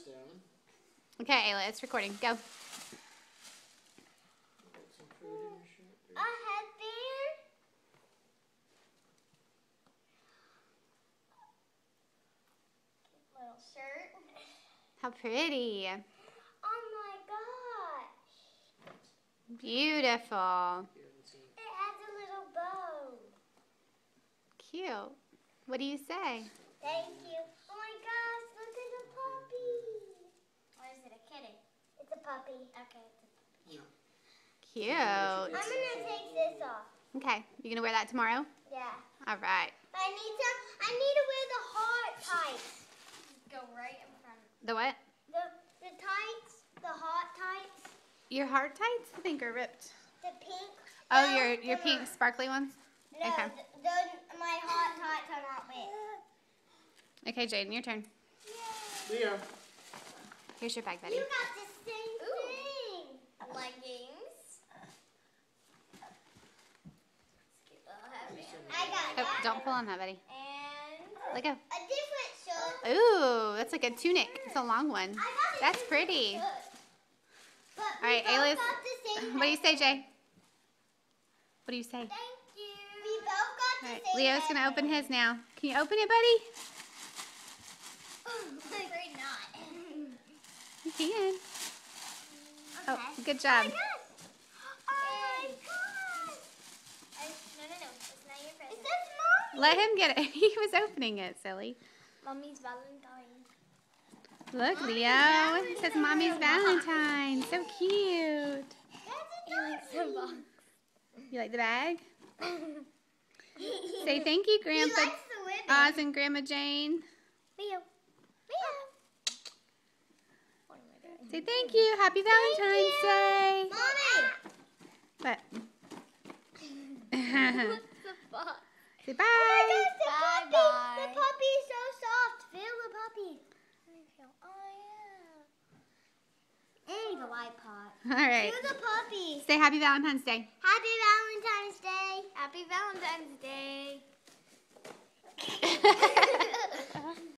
down. Okay, Ayla, it's recording. Go. Put some food in your shirt. A headband. Little shirt. How pretty. Oh my gosh. Beautiful. It has a little bow. Cute. What do you say? Thank you. Oh my gosh, look at the puppy. Or is it a kitty? It's a puppy. Okay, it's a puppy. Yeah. Cute. I'm gonna take this off. Okay, you gonna wear that tomorrow? Yeah. All right. But I need to wear the heart tights. Go right in front. The what? The tights, the hot tights, Your heart tights? I think are ripped. the pink. Oh, No, your they're pink not. sparkly ones? No, Okay. my hot tights are not wet. Okay, Jaden, your turn. Leo. Here's your bag, buddy. You got the same thing. Leggings. I got Oh, that. don't pull on that, buddy. And Let go. a different shirt. Ooh, that's like a tunic. It's a long one. I got a That's different pretty. shirt. But All right, we both Ayla's. got the same What do you say, Jay? What do you say? Thank you. We both got the All right, same Leo's gonna headband. open his now. Can you open it, buddy? Afraid not. You can. Oh, Okay. good job. Oh my gosh. No. It's not your present. It says Mommy. Let him get it. He was opening it, silly. Mommy's Valentine. Look, Mommy's Leo. It says Valentine. Mommy's Valentine. So cute. That's a doggy. You like the bag? Say thank you, He Grandpa likes the ribbon. Oz and Grandma Jane. Leo. What am I doing? Say thank you. Happy Valentine's Day. Mommy. What? What's the box? Say bye. Oh my gosh, the puppy. Bye-bye. The puppy is so soft. Feel the puppy. Oh yeah. And the white pot. All right. Feel the puppy. Say happy Valentine's Day. Happy Valentine's Day. Happy Valentine's Day.